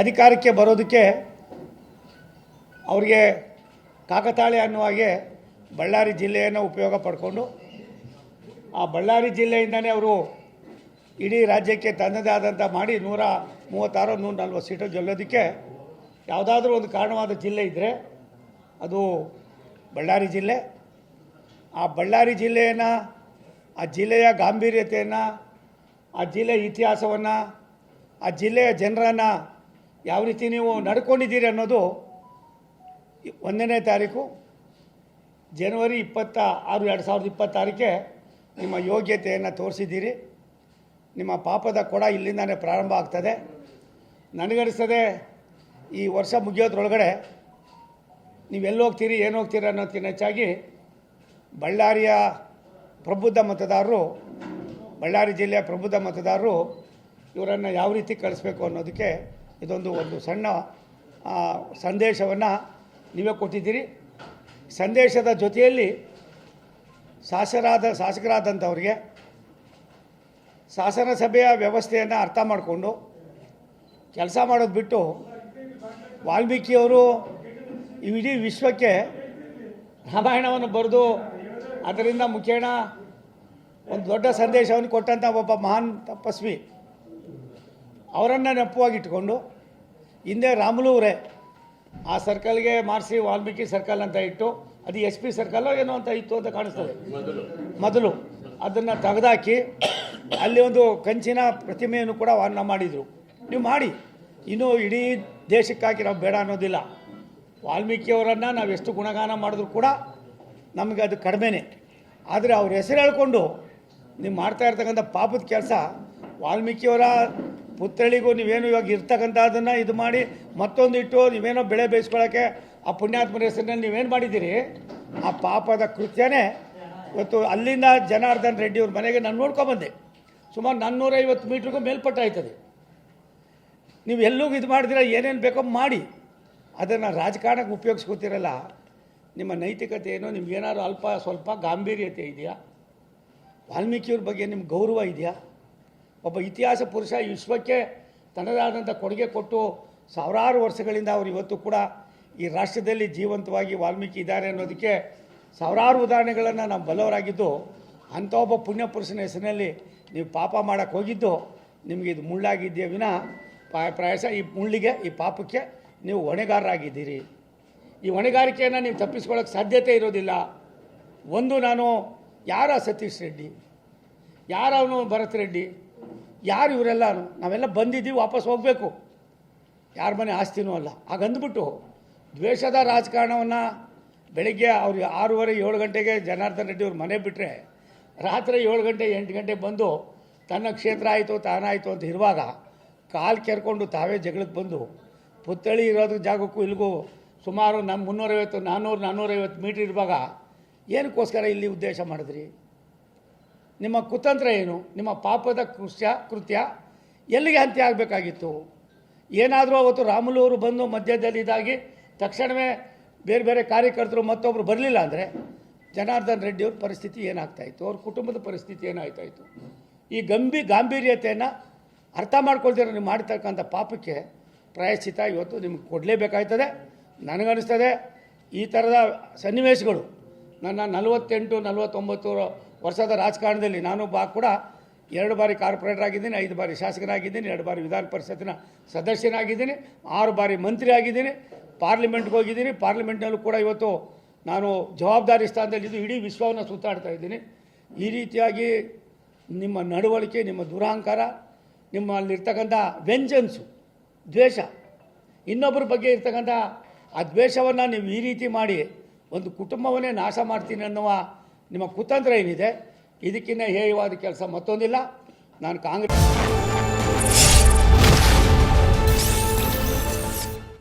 ಅಧಿಕಾರಕ್ಕೆ ಬರೋದಕ್ಕೆ ಅವರಿಗೆ ಕಾಕತಾಳೆ ಅನ್ನುವ ಹಾಗೆ ಬಳ್ಳಾರಿ ಜಿಲ್ಲೆಯನ್ನು ಉಪಯೋಗ ಪಡ್ಕೊಂಡು ಆ ಬಳ್ಳಾರಿ ಜಿಲ್ಲೆಯಿಂದನೇ ಅವರು ಇಡೀ ರಾಜ್ಯಕ್ಕೆ ತನ್ನದೇ ಆದಂಥ ಮಾಡಿ 136 140 ಸೀಟು ಗೆಲ್ಲೋದಕ್ಕೆ ಯಾವುದಾದ್ರೂ ಒಂದು ಕಾರಣವಾದ ಜಿಲ್ಲೆ ಇದ್ದರೆ ಅದು ಬಳ್ಳಾರಿ ಜಿಲ್ಲೆ. ಆ ಬಳ್ಳಾರಿ ಜಿಲ್ಲೆಯನ್ನು, ಆ ಜಿಲ್ಲೆಯ ಗಾಂಭೀರ್ಯತೆಯನ್ನು, ಆ ಜಿಲ್ಲೆಯ ಇತಿಹಾಸವನ್ನು, ಆ ಜಿಲ್ಲೆಯ ಜನರನ್ನು ಯಾವ ರೀತಿ ನೀವು ನಡ್ಕೊಂಡಿದ್ದೀರಿ ಅನ್ನೋದು 1ನೇ ತಾರೀಕು ಜನವರಿ 26, 2026ಕ್ಕೆ ನಿಮ್ಮ ಯೋಗ್ಯತೆಯನ್ನು ತೋರಿಸಿದ್ದೀರಿ. ನಿಮ್ಮ ಪಾಪದ ಕೊಡ ಇಲ್ಲಿಂದಾನೇ ಪ್ರಾರಂಭ ಆಗ್ತದೆ. ನನಗನ್ನಿಸ್ತದೆ ಈ ವರ್ಷ ಮುಗಿಯೋದ್ರೊಳಗಡೆ ನೀವೆಲ್ಲಿ ಹೋಗ್ತೀರಿ, ಏನು ಹೋಗ್ತೀರಿ ಅನ್ನೋದಕ್ಕಿಂತ ಹೆಚ್ಚಾಗಿ ಬಳ್ಳಾರಿಯ ಪ್ರಬುದ್ಧ ಮತದಾರರು, ಬಳ್ಳಾರಿ ಜಿಲ್ಲೆಯ ಪ್ರಬುದ್ಧ ಮತದಾರರು ಇವರನ್ನು ಯಾವ ರೀತಿ ಕಳಿಸ್ಬೇಕು ಅನ್ನೋದಕ್ಕೆ ಒಂದು ಸಣ್ಣ ಸಂದೇಶವನ್ನು ನೀವೇ ಕೊಟ್ಟಿದ್ದೀರಿ. ಸಂದೇಶದ ಜೊತೆಯಲ್ಲಿ ಶಾಸಕರಾದಂಥವ್ರಿಗೆ ಶಾಸನ ಸಭೆಯ ವ್ಯವಸ್ಥೆಯನ್ನು ಅರ್ಥ ಮಾಡಿಕೊಂಡು ಕೆಲಸ ಮಾಡೋದು ಬಿಟ್ಟು ವಾಲ್ಮೀಕಿಯವರು ಇಡೀ ವಿಶ್ವಕ್ಕೆ ರಾಮಾಯಣವನ್ನು ಬರೆದು ಅದರಿಂದ ಮುಖೇಣ ಒಂದು ದೊಡ್ಡ ಸಂದೇಶವನ್ನು ಕೊಟ್ಟಂಥ ಒಬ್ಬ ಮಹಾನ್ ತಪಸ್ವಿ ಅವರನ್ನು ನೆಪವಾಗಿಟ್ಕೊಂಡು ಹಿಂದೆ ರಾಮುಲುವರೇ ಆ ಸರ್ಕಲ್ಗೆ ಮಾರಿಸಿ ವಾಲ್ಮೀಕಿ ಸರ್ಕಲ್ ಅಂತ ಇಟ್ಟು ಅದು SP ಸರ್ಕಲ್ ಏನೋ ಅಂತ ಇತ್ತು ಅಂತ ಕಾಣಿಸ್ತದೆ. ಮೊದಲು ಅದನ್ನು ತೆಗೆದಾಕಿ ಅಲ್ಲಿ ಒಂದು ಕಂಚಿನ ಪ್ರತಿಮೆಯನ್ನು ಕೂಡ ವಾಹನ ಮಾಡಿದರು. ನೀವು ಮಾಡಿ, ಇನ್ನೂ ಇಡೀ ದೇಶಕ್ಕಾಗಿ ನಾವು ಬೇಡ ಅನ್ನೋದಿಲ್ಲ. ವಾಲ್ಮೀಕಿಯವರನ್ನು ನಾವು ಎಷ್ಟು ಗುಣಗಾನ ಮಾಡಿದ್ರು ಕೂಡ ನಮಗೆ ಅದು ಕಡಿಮೆನೇ. ಆದರೆ ಅವ್ರ ಹೆಸರು ಹೇಳ್ಕೊಂಡು ನೀವು ಮಾಡ್ತಾ ಇರ್ತಕ್ಕಂಥ ಪಾಪದ ಕೆಲಸ, ವಾಲ್ಮೀಕಿಯವರ ಪುತ್ಥಳಿಗೂ ನೀವೇನು ಇವಾಗ ಇರ್ತಕ್ಕಂಥದ್ದನ್ನು ಇದು ಮಾಡಿ ಮತ್ತೊಂದು ಇಟ್ಟು ನೀವೇನೋ ಬೆಳೆ ಬೇಯಿಸ್ಕೊಳ್ಳೋಕ್ಕೆ ಆ ಪುಣ್ಯಾತ್ಮರ ಹೆಸರಿನಲ್ಲಿ ನೀವೇನು ಮಾಡಿದ್ದೀರಿ, ಆ ಪಾಪದ ಕೃತ್ಯನೇ ಇವತ್ತು ಅಲ್ಲಿಂದ ಜನಾರ್ದನ್ ರೆಡ್ಡಿ ಅವ್ರ ಮನೆಗೆ ನಾನು ನೋಡ್ಕೊಂಬಂದೆ. ಸುಮಾರು 450 ಮೀಟ್ರಿಗೂ ಮೇಲ್ಪಟ್ಟ ಆಯ್ತದೆ. ನೀವು ಎಲ್ಲೂ ಇದು ಮಾಡಿದಿರ, ಏನೇನು ಬೇಕೋ ಮಾಡಿ, ಅದನ್ನು ರಾಜಕಾರಣಕ್ಕೆ ಉಪಯೋಗಿಸ್ಕೊತಿರಲ್ಲ. ನಿಮ್ಮ ನೈತಿಕತೆ ಏನೋ, ನಿಮ್ಗೇನಾದ್ರು ಅಲ್ಪ ಸ್ವಲ್ಪ ಗಾಂಭೀರ್ಯತೆ ಇದೆಯಾ? ವಾಲ್ಮೀಕಿಯವ್ರ ಬಗ್ಗೆ ನಿಮ್ಗೆ ಗೌರವ ಇದೆಯಾ? ಒಬ್ಬ ಇತಿಹಾಸ ಪುರುಷ ಈ ವಿಶ್ವಕ್ಕೆ ತನ್ನದಾದಂಥ ಕೊಡುಗೆ ಕೊಟ್ಟು ಸಾವಿರಾರು ವರ್ಷಗಳಿಂದ ಅವರು ಇವತ್ತು ಕೂಡ ಈ ರಾಷ್ಟ್ರದಲ್ಲಿ ಜೀವಂತವಾಗಿ ವಾಲ್ಮೀಕಿ ಇದ್ದಾರೆ ಅನ್ನೋದಕ್ಕೆ ಸಾವಿರಾರು ಉದಾಹರಣೆಗಳನ್ನು ನಾವು ಬಲ್ಲವರಾಗಿದ್ದು, ಅಂಥ ಒಬ್ಬ ಪುಣ್ಯ ಪುರುಷನ ಹೆಸರಿನಲ್ಲಿ ನೀವು ಪಾಪ ಮಾಡೋಕ್ಕೆ ಹೋಗಿದ್ದು ನಿಮಗೆ ಇದು ಮುಳ್ಳಾಗಿದೆಯೇ ವಿನ ಪ್ರಾಯಶ ಈ ಮುಳ್ಳಿಗೆ, ಈ ಪಾಪಕ್ಕೆ ನೀವು ಹೊಣೆಗಾರರಾಗಿದ್ದೀರಿ. ಈ ಹೊಣೆಗಾರಿಕೆಯನ್ನು ನೀವು ತಪ್ಪಿಸ್ಕೊಳ್ಳೋಕ್ಕೆ ಸಾಧ್ಯತೆ ಇರೋದಿಲ್ಲ. ಒಂದು, ನಾನು ಯಾರ ಸತೀಶ್ ರೆಡ್ಡಿ, ಯಾರವನು ಭರತ್ ರೆಡ್ಡಿ, ಯಾರು ಇವರೆಲ್ಲ? ನಾವೆಲ್ಲ ಬಂದಿದ್ದೀವಿ, ವಾಪಸ್ ಹೋಗಬೇಕು, ಯಾರ ಮನೆ ಆಸ್ತಿನೂ ಅಲ್ಲ. ಹಾಗಂದ್ಬಿಟ್ಟು ದ್ವೇಷದ ರಾಜಕಾರಣವನ್ನು ಬೆಳಗ್ಗೆ ಅವ್ರು 6:30 7 ಗಂಟೆಗೆ ಜನಾರ್ದನ್ ರೆಡ್ಡಿ ಅವ್ರ ಮನೆ ಬಿಟ್ಟರೆ ರಾತ್ರಿ 7 ಗಂಟೆ 8 ಗಂಟೆ ಬಂದು ತನ್ನ ಕ್ಷೇತ್ರ ಆಯಿತು ತಾನಾಯಿತು ಅಂತ ಇರುವಾಗ ಕಾಲು ಕೆರ್ಕೊಂಡು ತಾವೇ ಜಗಳಕ್ಕೆ ಬಂದು ಪುತ್ಥಳಿ ಇರೋದ್ರ ಜಾಗಕ್ಕೂ ಇಲ್ಲಿಗೂ ಸುಮಾರು ನಮ್ಮ 350 450 ಮೀಟ್ರ್ ಇರುವಾಗ ಏನಕ್ಕೋಸ್ಕರ ಇಲ್ಲಿ ಉದ್ದೇಶ ಮಾಡಿದ್ರಿ? ನಿಮ್ಮ ಕುತಂತ್ರ ಏನು? ನಿಮ್ಮ ಪಾಪದ ಕೃತ್ಯ ಎಲ್ಲಿಗೆ ಅಂತ್ಯ ಆಗಬೇಕಾಗಿತ್ತು? ಏನಾದರೂ ಅವತ್ತು ರಾಮುಲುವರು ಬಂದು ಮಧ್ಯದಲ್ಲಿ ಇದಾಗಿ ತಕ್ಷಣವೇ ಬೇರೆ ಬೇರೆ ಕಾರ್ಯಕರ್ತರು ಮತ್ತೊಬ್ಬರು ಬರಲಿಲ್ಲ ಅಂದರೆ ಜನಾರ್ದನ್ ರೆಡ್ಡಿಯವ್ರ ಪರಿಸ್ಥಿತಿ ಏನಾಗ್ತಾಯಿತ್ತು? ಅವ್ರ ಕುಟುಂಬದ ಪರಿಸ್ಥಿತಿ ಏನಾಗ್ತಾಯಿತ್ತು? ಈ ಗಾಂಭೀರ್ಯತೆಯನ್ನು ಅರ್ಥ ಮಾಡ್ಕೊಳ್ತೀರ. ನೀವು ಮಾಡ್ತಕ್ಕಂಥ ಪಾಪಕ್ಕೆ ಪ್ರಾಯಶ್ಚಿತ್ತ ಇವತ್ತು ನಿಮ್ಗೆ ಕೊಡಲೇಬೇಕಾಯ್ತದೆ. ನನಗನ್ನಿಸ್ತದೆ ಈ ಥರದ ಸನ್ನಿವೇಶಗಳು ನನ್ನ 48 49 ವರ್ಷದ ರಾಜಕಾರಣದಲ್ಲಿ ನಾನು ಕೂಡ 2 ಬಾರಿ ಕಾರ್ಪೊರೇಟರ್ ಆಗಿದ್ದೀನಿ, 5 ಬಾರಿ ಶಾಸಕನಾಗಿದ್ದೀನಿ, 2 ಬಾರಿ ವಿಧಾನ ಪರಿಷತ್ತಿನ ಸದಸ್ಯನಾಗಿದ್ದೀನಿ, 6 ಬಾರಿ ಮಂತ್ರಿ ಆಗಿದ್ದೀನಿ, ಪಾರ್ಲಿಮೆಂಟ್ಗೆ ಹೋಗಿದ್ದೀನಿ. ಪಾರ್ಲಿಮೆಂಟ್ನಲ್ಲೂ ಕೂಡ ಇವತ್ತು ನಾನು ಜವಾಬ್ದಾರಿ ಸ್ಥಾನದಲ್ಲಿದ್ದು ಇಡೀ ವಿಶ್ವವನ್ನು ಸುತ್ತಾಡ್ತಾ ಇದ್ದೀನಿ. ಈ ರೀತಿಯಾಗಿ ನಿಮ್ಮ ನಡವಳಿಕೆ, ನಿಮ್ಮ ದುರಹಂಕಾರ, ನಿಮ್ಮಲ್ಲಿರ್ತಕ್ಕಂಥ ವೆಂಜನ್ಸು, ದ್ವೇಷ, ಇನ್ನೊಬ್ಬರ ಬಗ್ಗೆ ಇರ್ತಕ್ಕಂಥ ಆ ದ್ವೇಷವನ್ನು ನೀವು ಈ ರೀತಿ ಮಾಡಿ ಒಂದು ಕುಟುಂಬವನ್ನೇ ನಾಶ ಮಾಡ್ತೀನಿ ಅನ್ನುವ ನಿಮ್ಮ ಕುತಂತ್ರ ಏನಿದೆ, ಇದಕ್ಕಿಂತ ಹೇಯವಾದ ಕೆಲಸ ಮತ್ತೊಂದಿಲ್ಲ. ನಾನು ಕಾಂಗ್ರೆಸ್